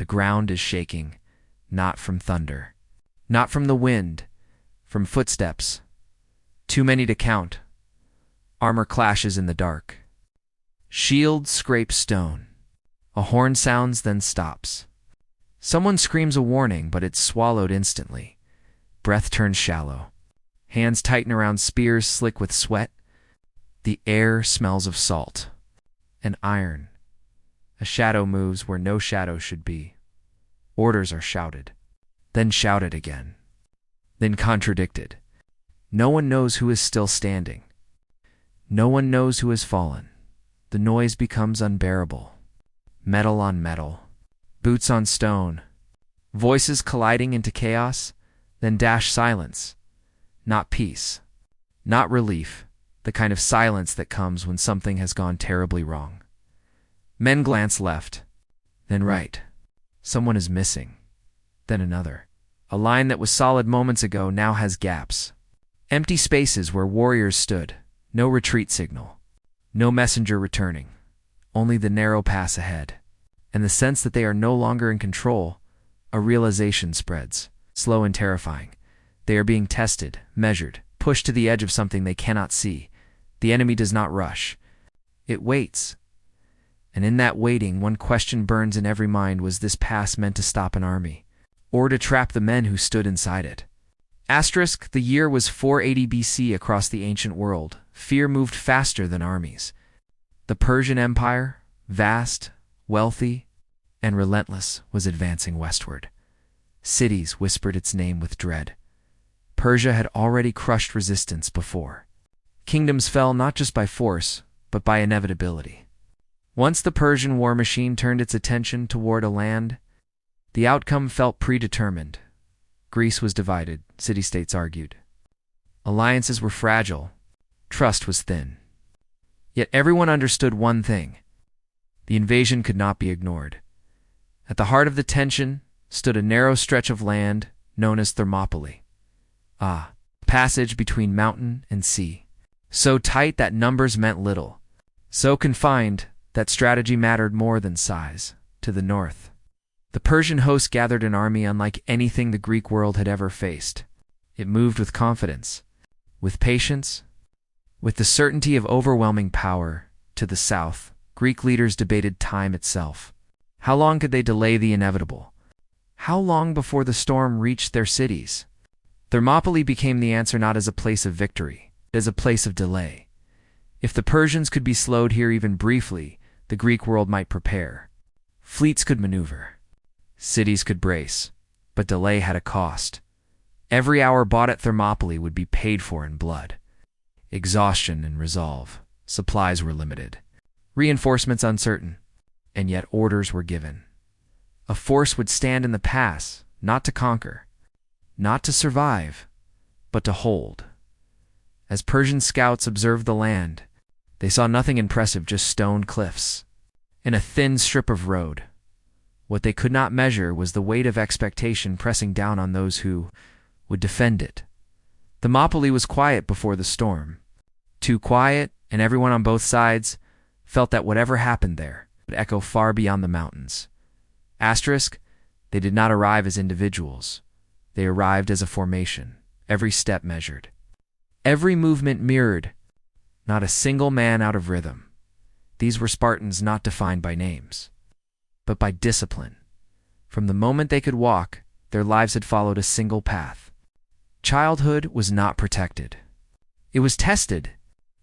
ground is shaking, not from thunder, not from the wind, from footsteps. Too many to count. Armor clashes in the dark. Shields scrape stone. A horn sounds, then stops. Someone screams a warning, but it's swallowed instantly. Breath turns shallow. Hands tighten around spears slick with sweat. The air smells of salt and iron. A shadow moves where no shadow should be. Orders are shouted, then shouted again, then contradicted. No one knows who is still standing. No one knows who has fallen. The noise becomes unbearable. Metal on metal, boots on stone, voices colliding into chaos, then dash silence. Not peace, not relief, the kind of silence that comes when something has gone terribly wrong. Men glance left, then right. Someone is missing, then another. A line that was solid moments ago now has gaps. Empty spaces where warriors stood, no retreat signal, no messenger returning, only the narrow pass ahead. And the sense that they are no longer in control, a realization spreads, slow and terrifying. They are being tested, measured, pushed to the edge of something they cannot see. The enemy does not rush. It waits. And in that waiting, one question burns in every mind: was this pass meant to stop an army, or to trap the men who stood inside it? Asterisk, the year was 480 BC across the ancient world. Fear moved faster than armies. The Persian Empire, vast, wealthy, and relentless, was advancing westward. Cities whispered its name with dread. Persia had already crushed resistance before. Kingdoms fell not just by force, but by inevitability. Once the Persian war machine turned its attention toward a land, the outcome felt predetermined. Greece was divided, city-states argued. Alliances were fragile, trust was thin. Yet everyone understood one thing: the invasion could not be ignored. At the heart of the tension stood a narrow stretch of land known as Thermopylae. A passage between mountain and sea. So tight that numbers meant little. So confined that strategy mattered more than size. To the north, the Persian host gathered an army unlike anything the Greek world had ever faced. It moved with confidence, with patience, with the certainty of overwhelming power. To the south, Greek leaders debated time itself. How long could they delay the inevitable? How long before the storm reached their cities? Thermopylae became the answer, not as a place of victory, but as a place of delay. If the Persians could be slowed here even briefly, the Greek world might prepare. Fleets could maneuver. Cities could brace. But delay had a cost. Every hour bought at Thermopylae would be paid for in blood. Exhaustion and resolve. Supplies were limited. Reinforcements uncertain. And yet orders were given. A force would stand in the pass, not to conquer, not to survive, but to hold. As Persian scouts observed the land, they saw nothing impressive, just stone cliffs and a thin strip of road. What they could not measure was the weight of expectation pressing down on those who would defend it. Thermopylae was quiet before the storm. Too quiet, and everyone on both sides felt that whatever happened there would echo far beyond the mountains. Asterisk, they did not arrive as individuals. They arrived as a formation, every step measured, every movement mirrored, not a single man out of rhythm. These were Spartans not defined by names, but by discipline. From the moment they could walk, their lives had followed a single path. Childhood was not protected. It was tested.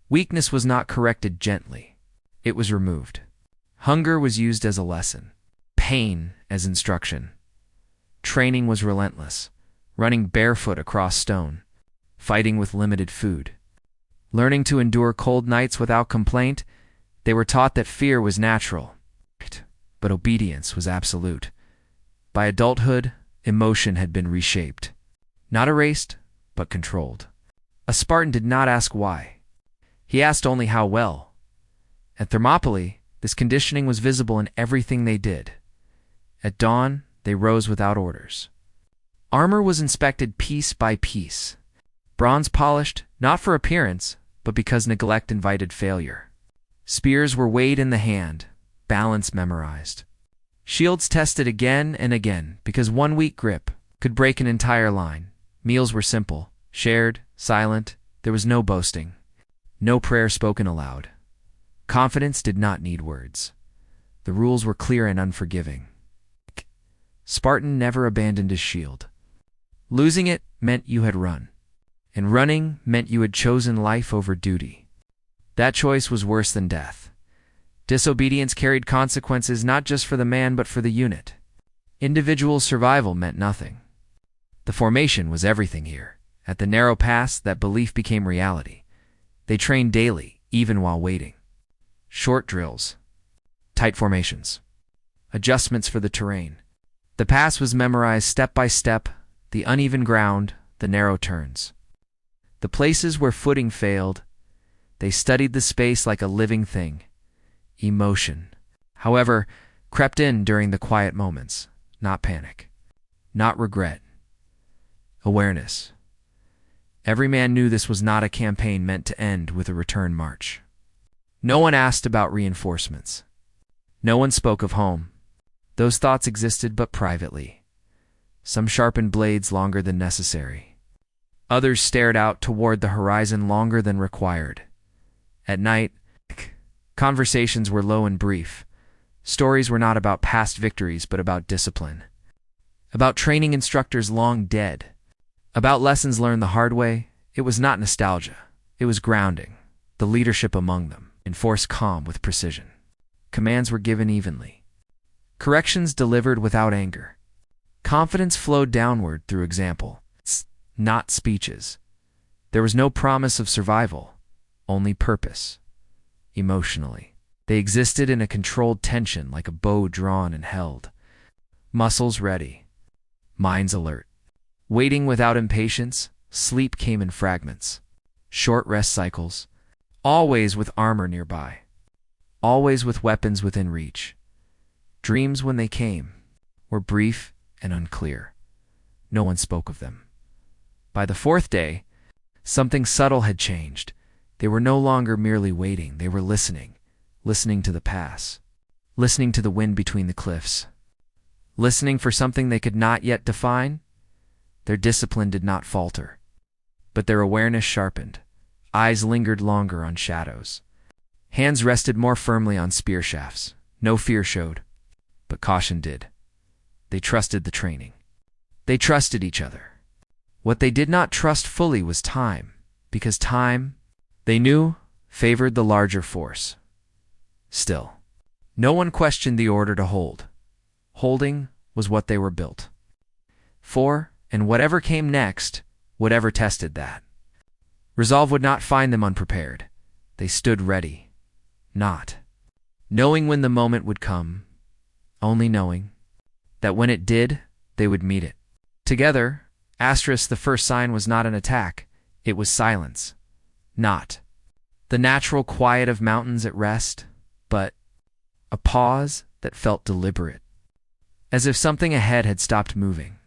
Weakness was not corrected gently. It was removed. Hunger was used as a lesson. Pain as instruction. Training was relentless, running barefoot across stone, fighting with limited food. Learning to endure cold nights without complaint, they were taught that fear was natural, but obedience was absolute. By adulthood, emotion had been reshaped. Not erased, but controlled. A Spartan did not ask why. He asked only how well. At Thermopylae, this conditioning was visible in everything they did. At dawn, they rose without orders. Armor was inspected piece by piece. Bronze polished, not for appearance, but because neglect invited failure. Spears were weighed in the hand, balance memorized. Shields tested again and again because one weak grip could break an entire line. Meals were simple, shared, silent. There was no boasting, no prayer spoken aloud. Confidence did not need words. The rules were clear and unforgiving. Spartan never abandoned his shield. Losing it meant you had run, and running meant you had chosen life over duty. That choice was worse than death. Disobedience carried consequences not just for the man but for the unit. Individual survival meant nothing. The formation was everything here. At the narrow pass, that belief became reality. They trained daily, even while waiting. Short drills, tight formations, adjustments for the terrain. The pass was memorized step by step, the uneven ground, the narrow turns. The places where footing failed, they studied the space like a living thing. Emotion, however, crept in during the quiet moments. Not panic, not regret. Awareness. Every man knew this was not a campaign meant to end with a return march. No one asked about reinforcements. No one spoke of home. Those thoughts existed but privately. Some sharpened blades longer than necessary. Others stared out toward the horizon longer than required. At night, conversations were low and brief. Stories were not about past victories but about discipline. About training instructors long dead. About lessons learned the hard way. It was not nostalgia. It was grounding. The leadership among them enforced calm with precision. Commands were given evenly. Corrections delivered without anger. Confidence flowed downward through example, not speeches. There was no promise of survival, only purpose. Emotionally, they existed in a controlled tension like a bow drawn and held. Muscles ready, minds alert. Waiting without impatience, sleep came in fragments. Short rest cycles, always with armor nearby. Always with weapons within reach. Dreams, when they came, were brief and unclear. No one spoke of them. By the fourth day, something subtle had changed. They were no longer merely waiting, they were listening. Listening to the pass. Listening to the wind between the cliffs. Listening for something they could not yet define. Their discipline did not falter, but their awareness sharpened. Eyes lingered longer on shadows. Hands rested more firmly on spear shafts. No fear showed, but caution did. They trusted the training. They trusted each other. What they did not trust fully was time, because time, they knew, favored the larger force. Still, no one questioned the order to hold. Holding was what they were built for, and whatever came next, whatever tested that. Resolve would not find them unprepared. They stood ready. Not knowing when the moment would come, only knowing that when it did, they would meet it. Together, the first sign was not an attack, it was silence. Not the natural quiet of mountains at rest, but a pause that felt deliberate, as if something ahead had stopped moving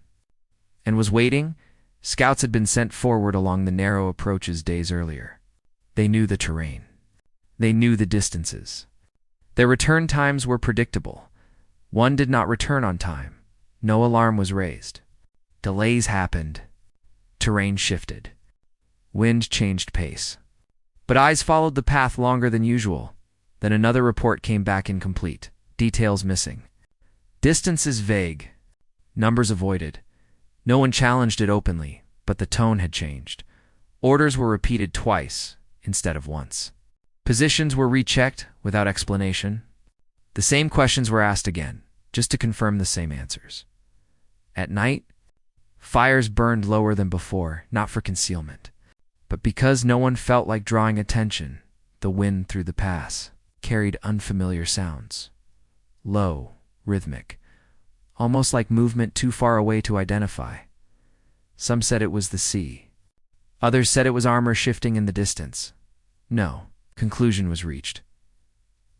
and was waiting. Scouts had been sent forward along the narrow approaches days earlier. They knew the terrain. They knew the distances. Their return times were predictable. One did not return on time. No alarm was raised. Delays happened. Terrain shifted. Wind changed pace. But eyes followed the path longer than usual. Then another report came back incomplete. Details missing. Distances vague. Numbers avoided. No one challenged it openly, but the tone had changed. Orders were repeated twice instead of once. Positions were rechecked without explanation. The same questions were asked again, just to confirm the same answers. At night, fires burned lower than before, not for concealment, but because no one felt like drawing attention. The wind through the pass carried unfamiliar sounds. Low, rhythmic, almost like movement too far away to identify. Some said it was the sea. Others said it was armor shifting in the distance. No conclusion was reached.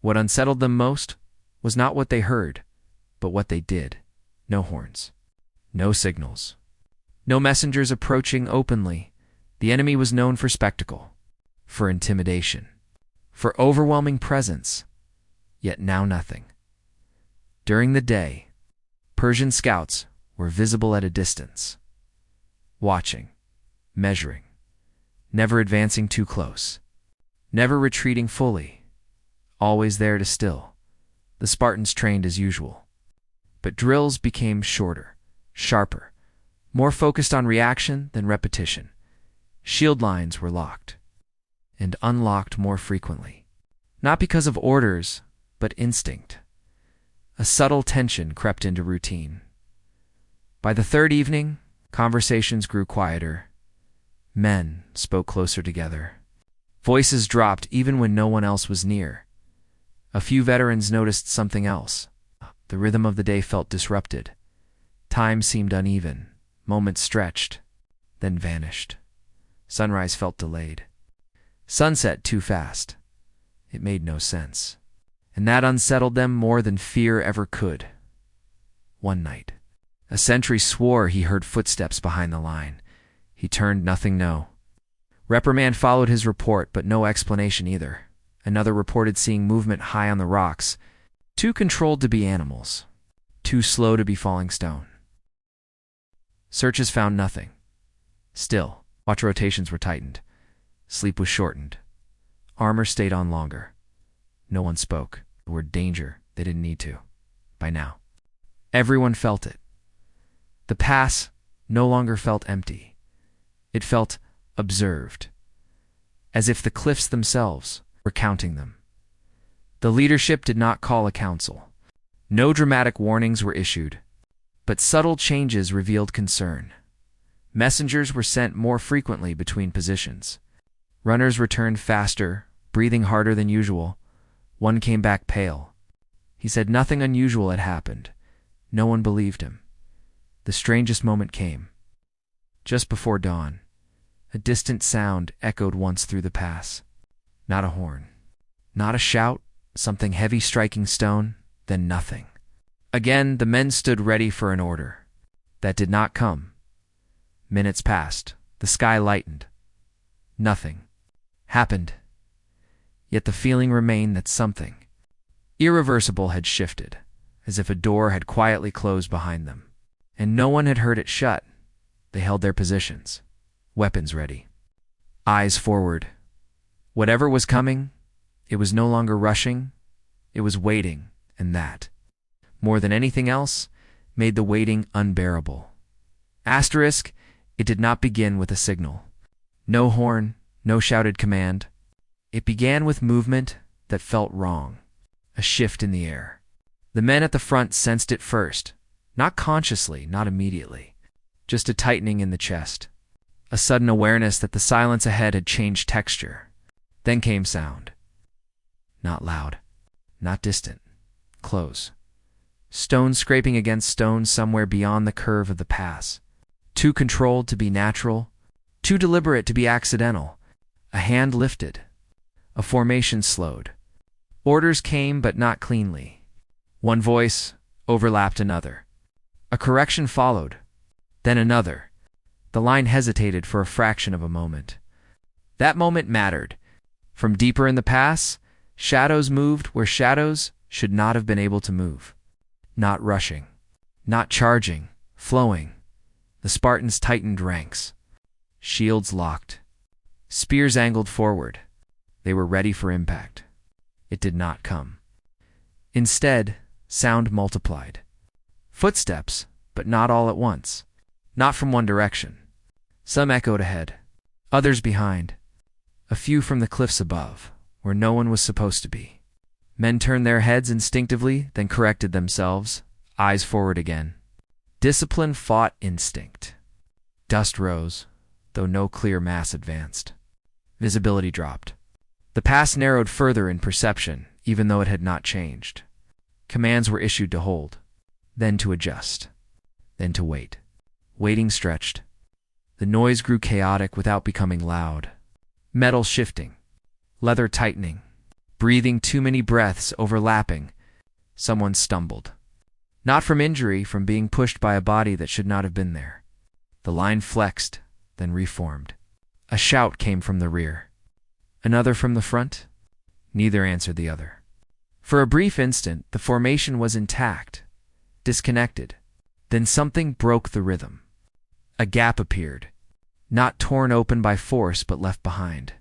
What unsettled them most was not what they heard, but what they did. No horns. No signals. No messengers approaching openly. The enemy was known for spectacle, for intimidation, for overwhelming presence. Yet now nothing. During the day, Persian scouts were visible at a distance, watching, measuring, never advancing too close, never retreating fully, always there to still. The Spartans trained as usual. But drills became shorter, sharper, more focused on reaction than repetition. Shield lines were locked and unlocked more frequently, not because of orders, but instinct. A subtle tension crept into routine. By the third evening, conversations grew quieter. Men spoke closer together. Voices dropped even when no one else was near. A few veterans noticed something else. The rhythm of the day felt disrupted. Time seemed uneven. Moments stretched, then vanished. Sunrise felt delayed. Sunset too fast. It made no sense. And that unsettled them more than fear ever could. One night, a sentry swore he heard footsteps behind the line. He turned, nothing, no. Reprimand followed his report, but no explanation either. Another reported seeing movement high on the rocks, too controlled to be animals, too slow to be falling stone. Searches found nothing. Still, watch rotations were tightened. Sleep was shortened. Armor stayed on longer. No one spoke. The word danger, they didn't need to. By now, everyone felt it. The pass no longer felt empty. It felt observed, as if the cliffs themselves were counting them. The leadership did not call a council. No dramatic warnings were issued, but subtle changes revealed concern. Messengers were sent more frequently between positions. Runners returned faster, breathing harder than usual. One came back pale. He said nothing unusual had happened. No one believed him. The strangest moment came. Just before dawn, a distant sound echoed once through the pass. Not a horn, not a shout, something heavy striking stone, then nothing. Again, the men stood ready for an order. That did not come. Minutes passed. The sky lightened. Nothing happened. Yet the feeling remained that something irreversible had shifted, as if a door had quietly closed behind them. And no one had heard it shut. They held their positions, weapons ready, eyes forward. Whatever was coming, it was no longer rushing, it was waiting, and that, more than anything else, made the waiting unbearable. Asterisk, it did not begin with a signal. No horn, no shouted command. It began with movement that felt wrong, a shift in the air. The men at the front sensed it first, not consciously, not immediately, just a tightening in the chest, a sudden awareness that the silence ahead had changed texture. Then came sound. Not loud, not distant, close. Stone scraping against stone somewhere beyond the curve of the pass. Too controlled to be natural, too deliberate to be accidental. A hand lifted. A formation slowed. Orders came, but not cleanly. One voice overlapped another. A correction followed, then another. The line hesitated for a fraction of a moment. That moment mattered. From deeper in the pass, shadows moved where shadows should not have been able to move. Not rushing, not charging, flowing. The Spartans tightened ranks. Shields locked. Spears angled forward. They were ready for impact. It did not come. Instead, sound multiplied. Footsteps, but not all at once. Not from one direction. Some echoed ahead, others behind. A few from the cliffs above, where no one was supposed to be. Men turned their heads instinctively, then corrected themselves, eyes forward again. Discipline fought instinct. Dust rose, though no clear mass advanced. Visibility dropped. The pass narrowed further in perception, even though it had not changed. Commands were issued to hold, then to adjust, then to wait. Waiting stretched. The noise grew chaotic without becoming loud. Metal shifting, leather tightening, breathing too many breaths overlapping. Someone stumbled. Not from injury, from being pushed by a body that should not have been there. The line flexed, then reformed. A shout came from the rear. Another from the front. Neither answered the other. For a brief instant, the formation was intact, disconnected. Then something broke the rhythm. A gap appeared, not torn open by force but left behind.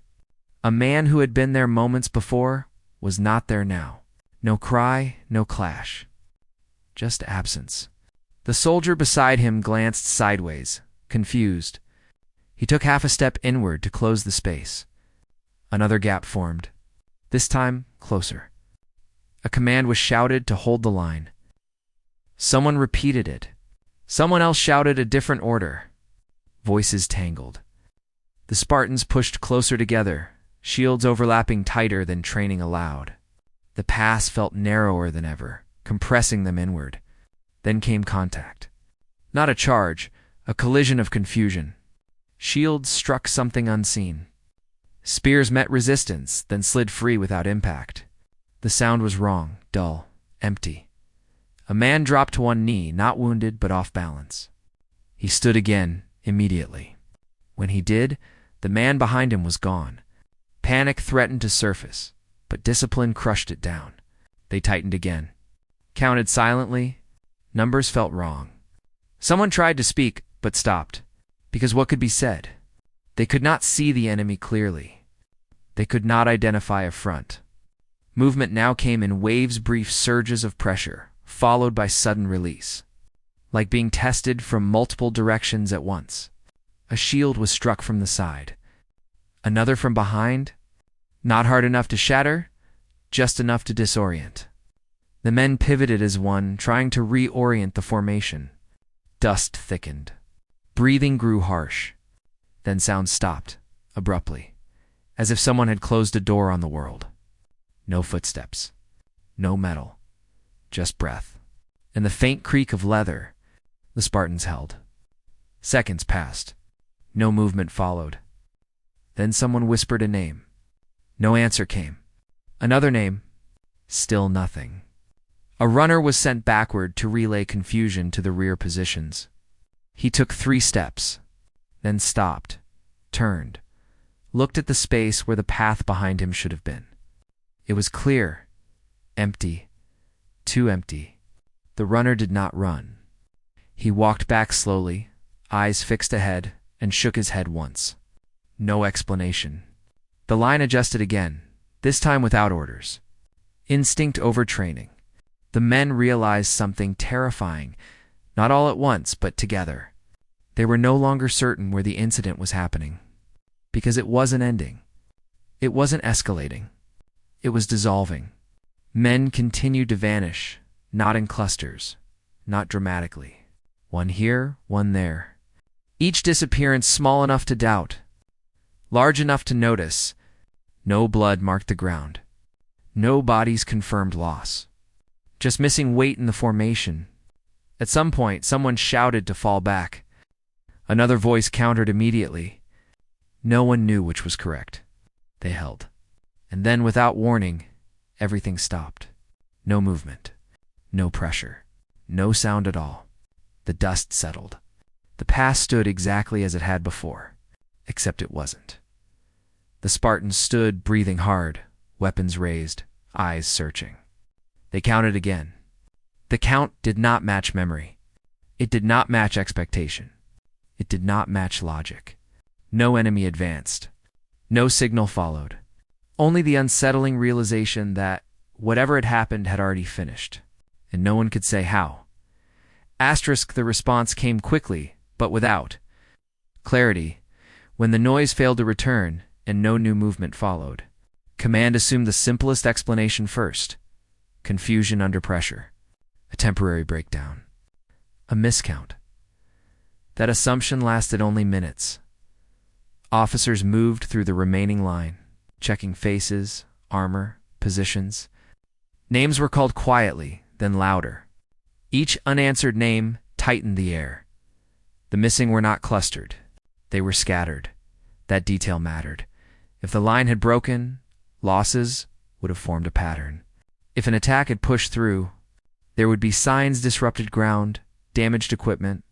A man who had been there moments before was not there now. No cry, no clash. Just absence. The soldier beside him glanced sideways, confused. He took half a step inward to close the space. Another gap formed, this time closer. A command was shouted to hold the line. Someone repeated it. Someone else shouted a different order. Voices tangled. The Spartans pushed closer together, shields overlapping tighter than training allowed. The pass felt narrower than ever, compressing them inward. Then came contact. Not a charge, a collision of confusion. Shields struck something unseen. Spears met resistance, then slid free without impact. The sound was wrong, dull, empty. A man dropped to one knee, not wounded but off balance. He stood again, immediately. When he did, the man behind him was gone. Panic threatened to surface, but discipline crushed it down. They tightened again. Counted silently. Numbers felt wrong. Someone tried to speak, but stopped. Because what could be said? They could not see the enemy clearly. They could not identify a front. Movement now came in waves, brief surges of pressure, followed by sudden release. Like being tested from multiple directions at once. A shield was struck from the side. Another from behind. Not hard enough to shatter, just enough to disorient. The men pivoted as one, trying to reorient the formation. Dust thickened. Breathing grew harsh. Then sound stopped, abruptly, as if someone had closed a door on the world. No footsteps. No metal. Just breath. And the faint creak of leather. The Spartans held. Seconds passed. No movement followed. Then someone whispered a name. No answer came. Another name. Still nothing. A runner was sent backward to relay confusion to the rear positions. He took 3 steps, then stopped, turned, looked at the space where the path behind him should have been. It was clear, empty, too empty. The runner did not run. He walked back slowly, eyes fixed ahead, and shook his head once. No explanation. The line adjusted again, this time without orders. Instinct overtraining. The men realized something terrifying, not all at once, but together. They were no longer certain where the incident was happening. Because it wasn't ending. It wasn't escalating. It was dissolving. Men continued to vanish, not in clusters, not dramatically. One here, one there. Each disappearance small enough to doubt, large enough to notice. No blood marked the ground. No bodies confirmed loss. Just missing weight in the formation. At some point, someone shouted to fall back. Another voice countered immediately. No one knew which was correct. They held. And then, without warning, everything stopped. No movement. No pressure. No sound at all. The dust settled. The pass stood exactly as it had before, except it wasn't. The Spartans stood, breathing hard, weapons raised, eyes searching. They counted again. The count did not match memory. It did not match expectation. It did not match logic. No enemy advanced. No signal followed. Only the unsettling realization that whatever had happened had already finished, and no one could say how. The response came quickly, but without clarity. When the noise failed to return and no new movement followed, command assumed the simplest explanation first. Confusion under pressure. A temporary breakdown. A miscount. That assumption lasted only minutes. Officers moved through the remaining line, checking faces, armor, positions. Names were called quietly, then louder. Each unanswered name tightened the air. The missing were not clustered. They were scattered. That detail mattered. If the line had broken, losses would have formed a pattern. If an attack had pushed through, there would be signs: disrupted ground, damaged equipment,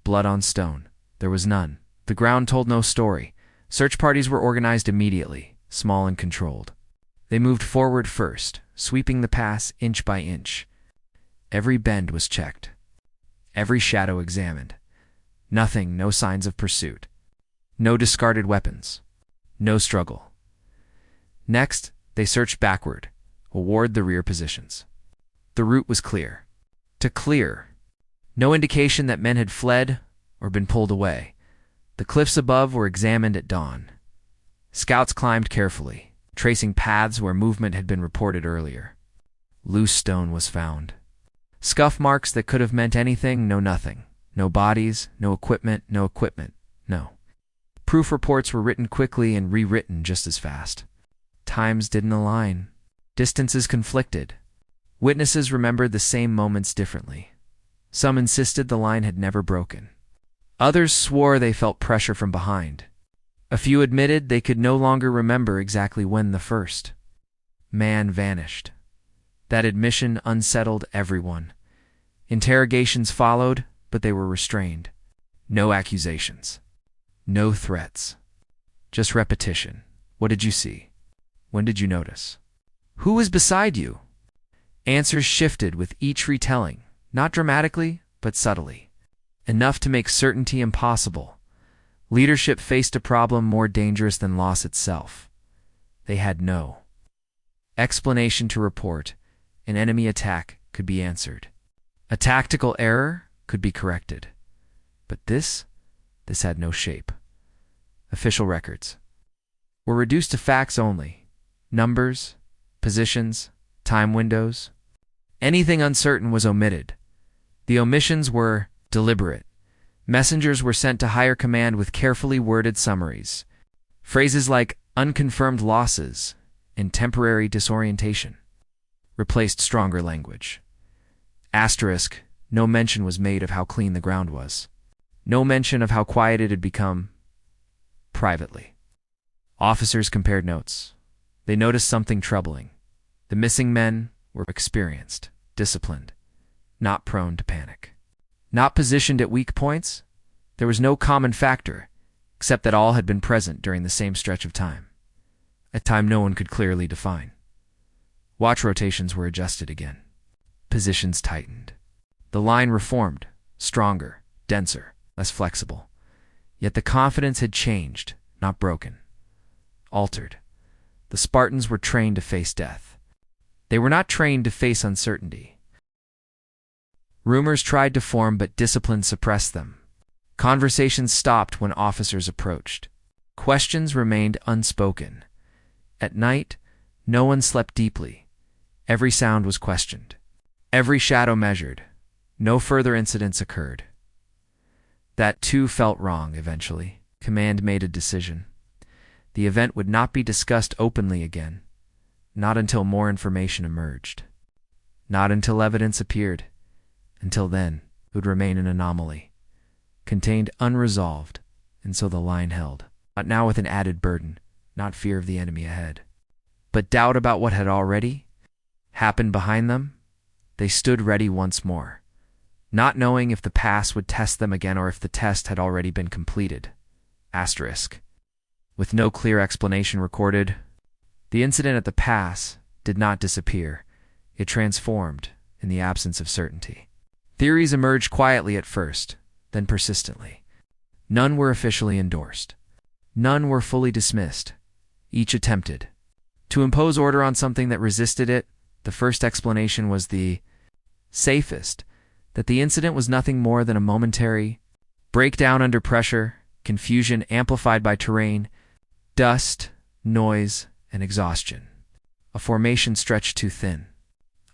blood on stone. There was none. The ground told no story. Search parties were organized immediately, small and controlled. They moved forward first, sweeping the pass inch by inch. Every bend was checked, every shadow examined. No signs of pursuit. No discarded weapons. No struggle. Next, they searched backward, toward the rear positions. The route was clear. To clear. No indication that men had fled or been pulled away. The cliffs above were examined at dawn. Scouts climbed carefully, tracing paths where movement had been reported earlier. Loose stone was found. Scuff marks that could have meant anything, nothing. No bodies, no equipment, no. Proof reports were written quickly and rewritten just as fast. Times didn't align. Distances conflicted. Witnesses remembered the same moments differently. Some insisted the line had never broken. Others swore they felt pressure from behind. A few admitted they could no longer remember exactly when the first man vanished. That admission unsettled everyone. Interrogations followed, but they were restrained. No accusations. No threats. Just repetition. What did you see? When did you notice? Who was beside you? Answers shifted with each retelling, not dramatically, but subtly. Enough to make certainty impossible. Leadership faced a problem more dangerous than loss itself. They had no explanation to report. An enemy attack could be answered. A tactical error could be corrected. But this had no shape. Official records were reduced to facts only. Numbers, positions, time windows. Anything uncertain was omitted. The omissions were deliberate. Messengers were sent to higher command with carefully worded summaries. Phrases like unconfirmed losses and temporary disorientation replaced stronger language. Asterisk, no mention was made of how clean the ground was. No mention of how quiet it had become. Privately. Officers compared notes. They noticed something troubling. The missing men were experienced, disciplined, not prone to panic. Not positioned at weak points, there was no common factor, except that all had been present during the same stretch of time. A time no one could clearly define. Watch rotations were adjusted again. Positions tightened. The line reformed, stronger, denser, less flexible. Yet the confidence had changed, not broken. Altered. The Spartans were trained to face death. They were not trained to face uncertainty. Rumors tried to form, but discipline suppressed them. Conversations stopped when officers approached. Questions remained unspoken. At night, no one slept deeply. Every sound was questioned. Every shadow measured. No further incidents occurred. That too felt wrong eventually. Command made a decision. The event would not be discussed openly again. Not until more information emerged. Not until evidence appeared. Until then, it would remain an anomaly. Contained unresolved, and so the line held. But now with an added burden, not fear of the enemy ahead, but doubt about what had already happened behind them. They stood ready once more, not knowing if the pass would test them again or if the test had already been completed. Asterisk. With no clear explanation recorded, the incident at the pass did not disappear. It transformed in the absence of certainty. Theories emerged quietly at first, then persistently. None were officially endorsed. None were fully dismissed. Each attempted to impose order on something that resisted it. The first explanation was the safest, that the incident was nothing more than a momentary breakdown under pressure, confusion amplified by terrain, dust, noise, and exhaustion. A formation stretched too thin.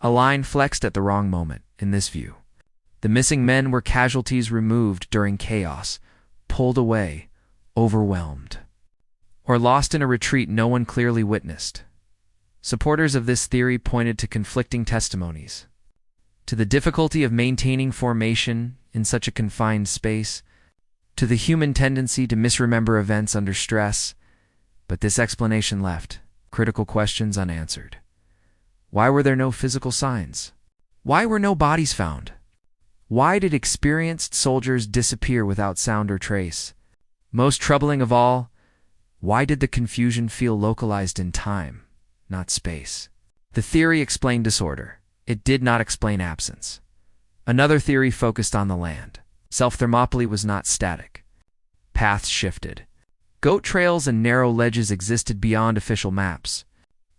A line flexed at the wrong moment, in this view. The missing men were casualties removed during chaos, pulled away, overwhelmed, or lost in a retreat no one clearly witnessed. Supporters of this theory pointed to conflicting testimonies, to the difficulty of maintaining formation in such a confined space, to the human tendency to misremember events under stress, but this explanation left critical questions unanswered. Why were there no physical signs? Why were no bodies found? Why did experienced soldiers disappear without sound or trace? Most troubling of all, why did the confusion feel localized in time, not space. The theory explained disorder. It did not explain absence. Another theory focused on the land. Thermopylae was not static. Paths shifted. Goat trails and narrow ledges existed beyond official maps.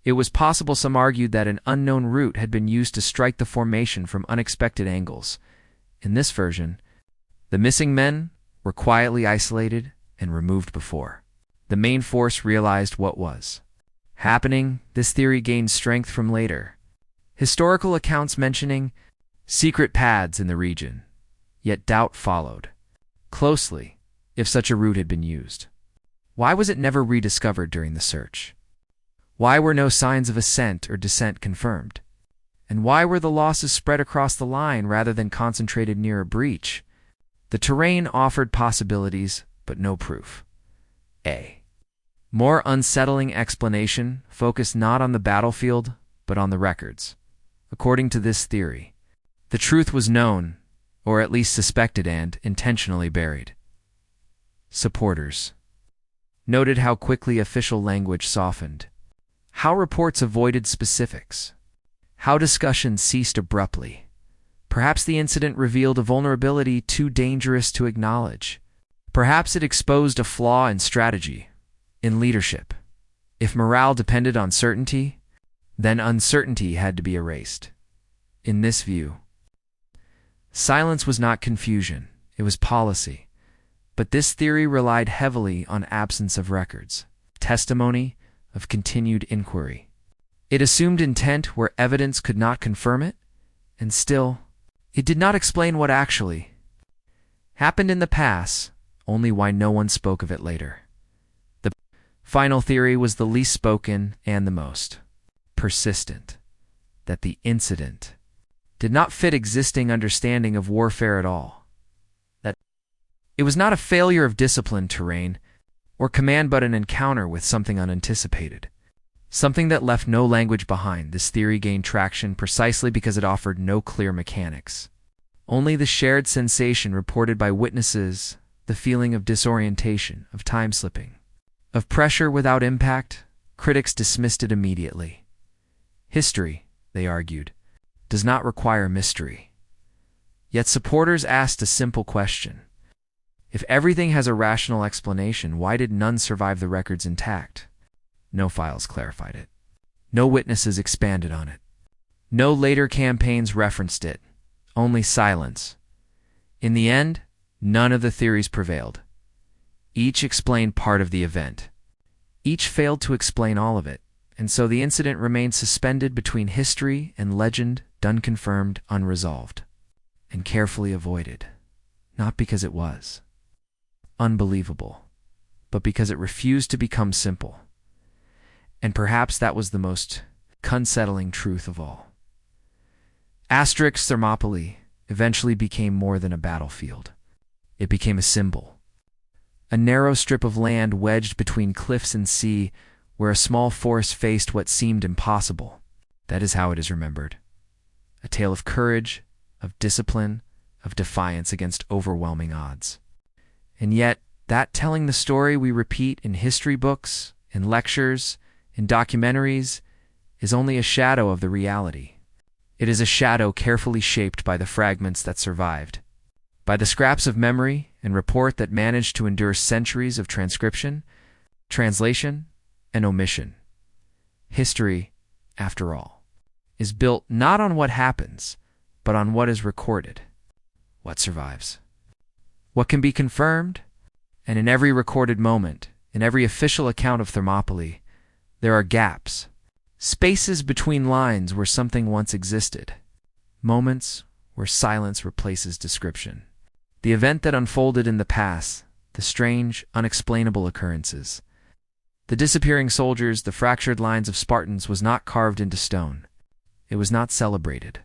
It was possible, some argued, that an unknown route had been used to strike the formation from unexpected angles. In this version, the missing men were quietly isolated and removed before the main force realized what was happening. This theory gained strength from later historical accounts mentioning secret paths in the region, yet doubt followed closely if such a route had been used. Why was it never rediscovered during the search? Why were no signs of ascent or descent confirmed? And why were the losses spread across the line rather than concentrated near a breach? The terrain offered possibilities, but no proof. A more unsettling explanation focused not on the battlefield, but on the records. According to this theory, the truth was known, or at least suspected, and intentionally buried. Supporters noted how quickly official language softened, how reports avoided specifics, how discussion ceased abruptly. Perhaps the incident revealed a vulnerability too dangerous to acknowledge. Perhaps it exposed a flaw in strategy, in leadership. If morale depended on certainty, then uncertainty had to be erased. In this view, silence was not confusion, it was policy. But this theory relied heavily on absence of records, testimony of continued inquiry. It assumed intent where evidence could not confirm it, and still, it did not explain what actually happened in the past, only why no one spoke of it later. The final theory was the least spoken and the most persistent, that the incident did not fit existing understanding of warfare at all. That it was not a failure of disciplined terrain or command, but an encounter with something unanticipated, something that left no language behind. This theory gained traction precisely because it offered no clear mechanics. Only the shared sensation reported by witnesses, the feeling of disorientation, of time slipping, of pressure without impact. Critics dismissed it immediately. History, they argued, does not require mystery. Yet supporters asked a simple question. If everything has a rational explanation, why did none survive the records intact? No files clarified it. No witnesses expanded on it. No later campaigns referenced it. Only silence. In the end, none of the theories prevailed. Each explained part of the event. Each failed to explain all of it, and so the incident remained suspended between history and legend, unconfirmed, unresolved, and carefully avoided. Not because it was unbelievable, but because it refused to become simple. And perhaps that was the most unsettling truth of all. Thermopylae eventually became more than a battlefield. It became a symbol. A narrow strip of land wedged between cliffs and sea, where a small force faced what seemed impossible. That is how it is remembered. A tale of courage, of discipline, of defiance against overwhelming odds. And yet, that telling the story we repeat in history books, in lectures, in documentaries, is only a shadow of the reality. It is a shadow carefully shaped by the fragments that survived, by the scraps of memory and report that managed to endure centuries of transcription, translation, and omission. History, after all, is built not on what happens, but on what is recorded, what survives, what can be confirmed. And in every recorded moment, in every official account of Thermopylae, there are gaps, spaces between lines where something once existed, moments where silence replaces description. The event that unfolded in the past, the strange, unexplainable occurrences, the disappearing soldiers, the fractured lines of Spartans, was not carved into stone. It was not celebrated.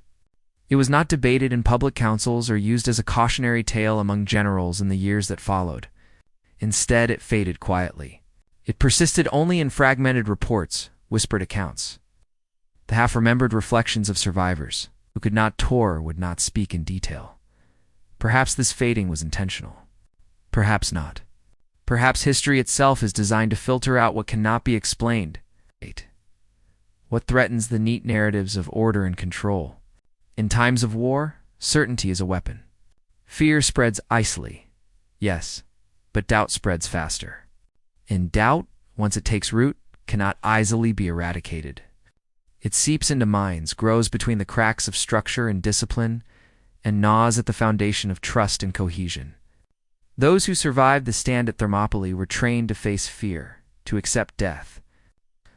It was not debated in public councils or used as a cautionary tale among generals in the years that followed. Instead, it faded quietly. It persisted only in fragmented reports, whispered accounts, the half-remembered reflections of survivors who could not tour or would not speak in detail. Perhaps this fading was intentional. Perhaps not. Perhaps history itself is designed to filter out what cannot be explained. What threatens the neat narratives of order and control? In times of war, certainty is a weapon. Fear spreads icily, yes, but doubt spreads faster. And doubt, once it takes root, cannot easily be eradicated. It seeps into minds, grows between the cracks of structure and discipline, and gnaws at the foundation of trust and cohesion. Those who survived the stand at Thermopylae were trained to face fear, to accept death.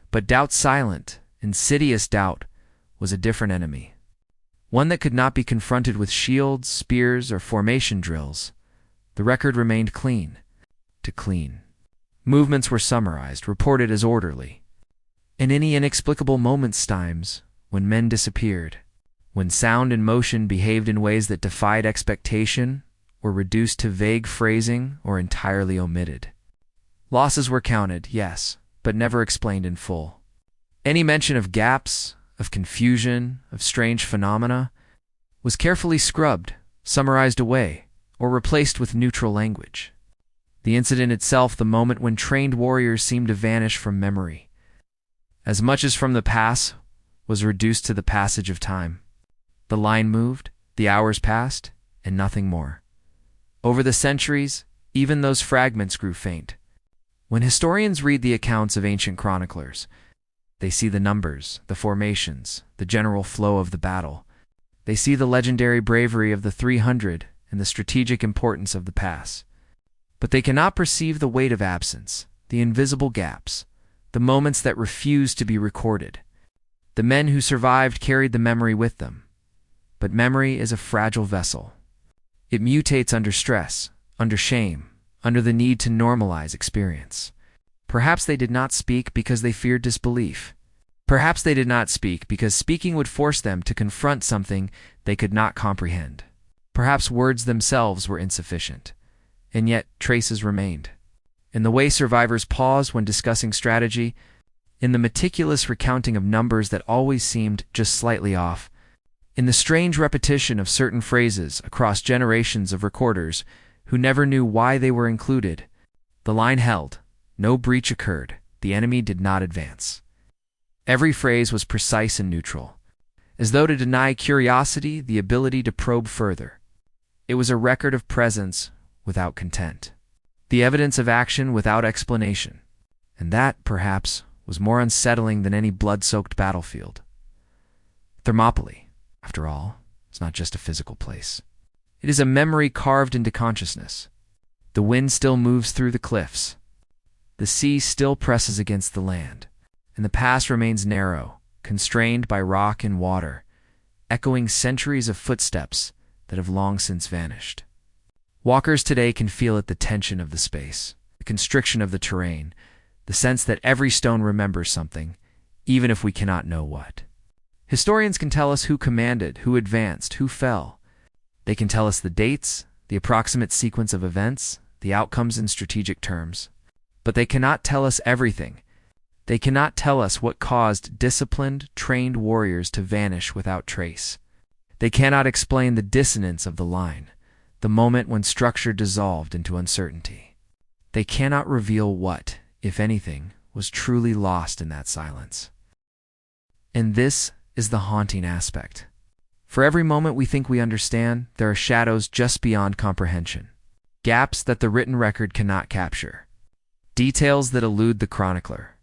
But doubt's silent, insidious doubt was a different enemy. One that could not be confronted with shields, spears, or formation drills. The record remained clean. To clean. Movements were summarized, reported as orderly. In any inexplicable times, when men disappeared, when sound and motion behaved in ways that defied expectation, were reduced to vague phrasing or entirely omitted. Losses were counted, yes, but never explained in full. Any mention of gaps, of confusion, of strange phenomena, was carefully scrubbed, summarized away, or replaced with neutral language. The incident itself, the moment when trained warriors seemed to vanish from memory, as much as from the past, was reduced to the passage of time. The line moved, the hours passed, and nothing more. Over the centuries, even those fragments grew faint. When historians read the accounts of ancient chroniclers, they see the numbers, the formations, the general flow of the battle. They see the legendary bravery of the 300 and the strategic importance of the pass. But they cannot perceive the weight of absence, the invisible gaps, the moments that refused to be recorded. The men who survived carried the memory with them. But memory is a fragile vessel. It mutates under stress, under shame, under the need to normalize experience. Perhaps they did not speak because they feared disbelief. Perhaps they did not speak because speaking would force them to confront something they could not comprehend. Perhaps words themselves were insufficient. And yet traces remained. In the way survivors pause when discussing strategy, in the meticulous recounting of numbers that always seemed just slightly off, in the strange repetition of certain phrases across generations of recorders who never knew why they were included, the line held, no breach occurred, the enemy did not advance. Every phrase was precise and neutral, as though to deny curiosity the ability to probe further. It was a record of presence without content, the evidence of action without explanation, and that, perhaps, was more unsettling than any blood-soaked battlefield. Thermopylae, after all, is not just a physical place. It is a memory carved into consciousness. The wind still moves through the cliffs. The sea still presses against the land, and the pass remains narrow, constrained by rock and water, echoing centuries of footsteps that have long since vanished. Walkers today can feel it, the tension of the space, the constriction of the terrain, the sense that every stone remembers something, even if we cannot know what. Historians can tell us who commanded, who advanced, who fell. They can tell us the dates, the approximate sequence of events, the outcomes in strategic terms. But they cannot tell us everything. They cannot tell us what caused disciplined, trained warriors to vanish without trace. They cannot explain the dissonance of the line, the moment when structure dissolved into uncertainty. They cannot reveal what, if anything, was truly lost in that silence. And this is the haunting aspect. For every moment we think we understand, there are shadows just beyond comprehension, gaps that the written record cannot capture, details that elude the chronicler,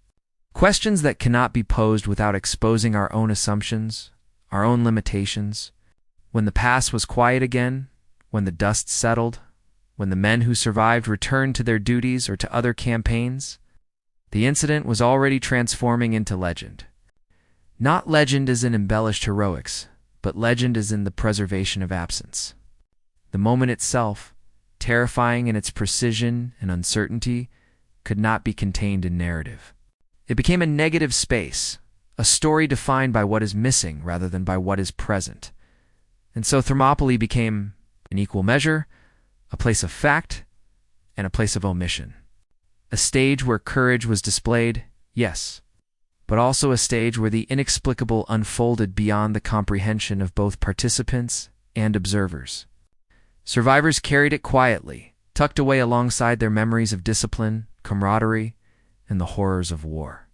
questions that cannot be posed without exposing our own assumptions, our own limitations. When the past was quiet again, when the dust settled, when the men who survived returned to their duties or to other campaigns, the incident was already transforming into legend. Not legend as in embellished heroics, but legend as in the preservation of absence. The moment itself, terrifying in its precision and uncertainty, could not be contained in narrative. It became a negative space, a story defined by what is missing rather than by what is present. And so Thermopylae became, in equal measure, a place of fact and a place of omission. A stage where courage was displayed, yes, but also a stage where the inexplicable unfolded beyond the comprehension of both participants and observers. Survivors carried it quietly, tucked away alongside their memories of discipline, camaraderie, and the horrors of war.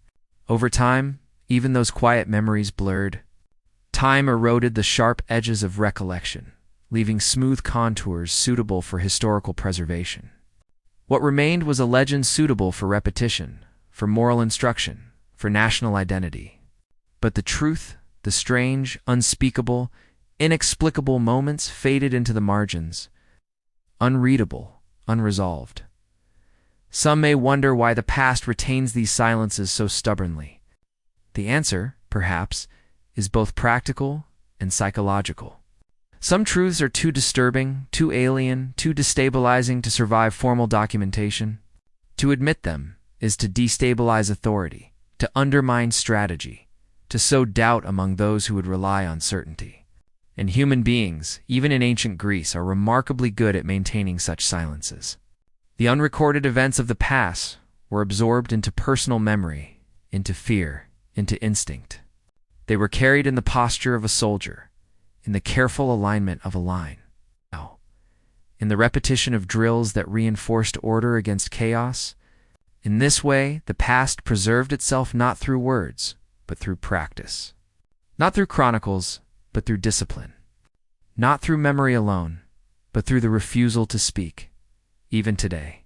Over time, even those quiet memories blurred. Time eroded the sharp edges of recollection, leaving smooth contours suitable for historical preservation. What remained was a legend suitable for repetition, for moral instruction, for national identity. But the truth, the strange, unspeakable, inexplicable moments faded into the margins, unreadable, unresolved. Some may wonder why the past retains these silences so stubbornly. The answer, perhaps, is both practical and psychological. Some truths are too disturbing, too alien, too destabilizing to survive formal documentation. To admit them is to destabilize authority, to undermine strategy, to sow doubt among those who would rely on certainty. And human beings, even in ancient Greece, are remarkably good at maintaining such silences. The unrecorded events of the past were absorbed into personal memory, into fear, into instinct. They were carried in the posture of a soldier, in the careful alignment of a line, in the repetition of drills that reinforced order against chaos. In this way, the past preserved itself not through words, but through practice. Not through chronicles, but through discipline. Not through memory alone, but through the refusal to speak, even today.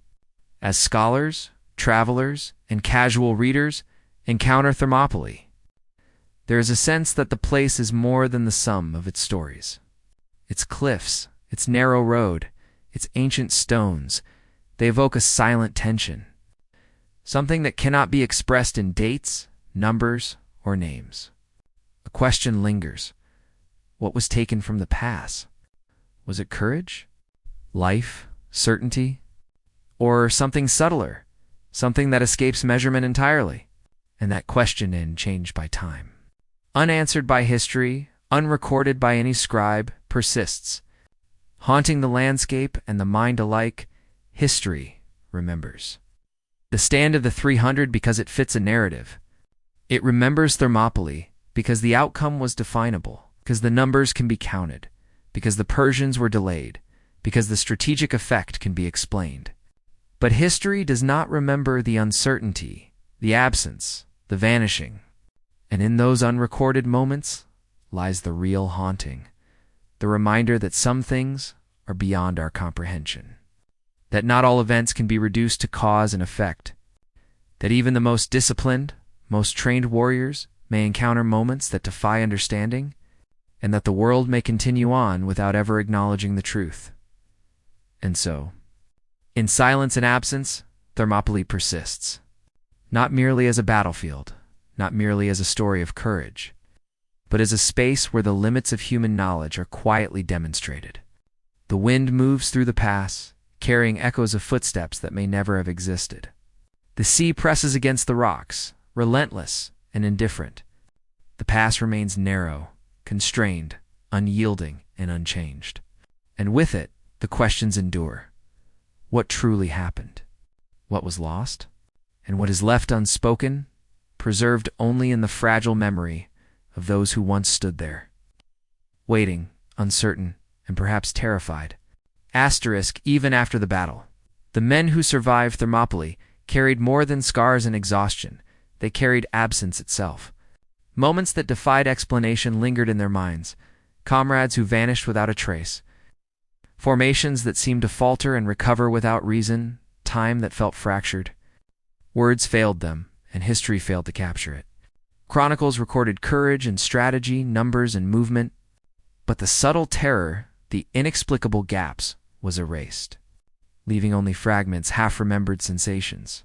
As scholars, travelers, and casual readers encounter Thermopylae, there is a sense that the place is more than the sum of its stories. Its cliffs, its narrow road, its ancient stones, they evoke a silent tension, something that cannot be expressed in dates, numbers, or names. A question lingers. What was taken from the past? Was it courage? Life? Certainty? Or something subtler? Something that escapes measurement entirely? And that question and changed by time. Unanswered by history, unrecorded by any scribe, persists. Haunting the landscape and the mind alike, history remembers. The stand of the 300 because it fits a narrative. It remembers Thermopylae because the outcome was definable, because the numbers can be counted, because the Persians were delayed, because the strategic effect can be explained. But history does not remember the uncertainty, the absence, the vanishing. And in those unrecorded moments lies the real haunting, the reminder that some things are beyond our comprehension, that not all events can be reduced to cause and effect, that even the most disciplined, most trained warriors may encounter moments that defy understanding, and that the world may continue on without ever acknowledging the truth. And so, in silence and absence, Thermopylae persists, not merely as a battlefield, not merely as a story of courage, but as a space where the limits of human knowledge are quietly demonstrated. The wind moves through the pass, carrying echoes of footsteps that may never have existed. The sea presses against the rocks, relentless and indifferent. The pass remains narrow, constrained, unyielding, and unchanged. And with it, the questions endure. What truly happened? What was lost? And what is left unspoken, preserved only in the fragile memory of those who once stood there, waiting, uncertain, and perhaps terrified. Asterisk even after the battle. The men who survived Thermopylae carried more than scars and exhaustion. They carried absence itself. Moments that defied explanation lingered in their minds, comrades who vanished without a trace, formations that seemed to falter and recover without reason, time that felt fractured. Words failed them, and history failed to capture it. Chronicles recorded courage and strategy, numbers and movement, but the subtle terror, the inexplicable gaps, was erased, leaving only fragments, half-remembered sensations,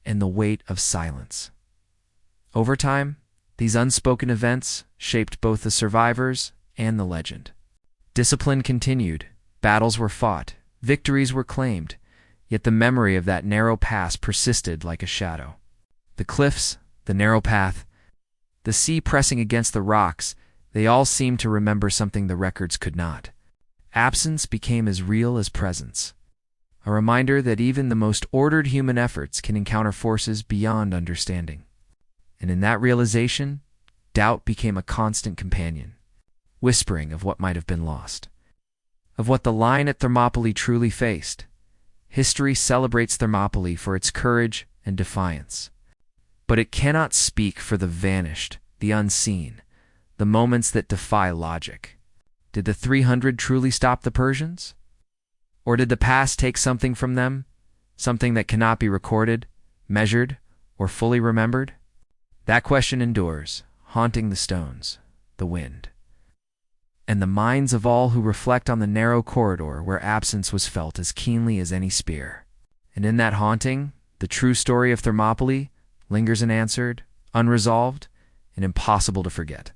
and the weight of silence. Over time, these unspoken events shaped both the survivors and the legend. Discipline continued, battles were fought, victories were claimed, yet the memory of that narrow pass persisted like a shadow. The cliffs, the narrow path, the sea pressing against the rocks, they all seemed to remember something the records could not. Absence became as real as presence, a reminder that even the most ordered human efforts can encounter forces beyond understanding. And in that realization, doubt became a constant companion, whispering of what might have been lost, of what the line at Thermopylae truly faced. History celebrates Thermopylae for its courage and defiance, but But it cannot speak for the vanished, the unseen, the moments that defy logic. Did the 300 truly stop the Persians? Or did the past take something from them, something that cannot be recorded, measured, or fully remembered? That question endures, haunting the stones, the wind, and the minds of all who reflect on the narrow corridor where absence was felt as keenly as any spear. And in that haunting, the true story of Thermopylae lingers unanswered, unresolved, and impossible to forget.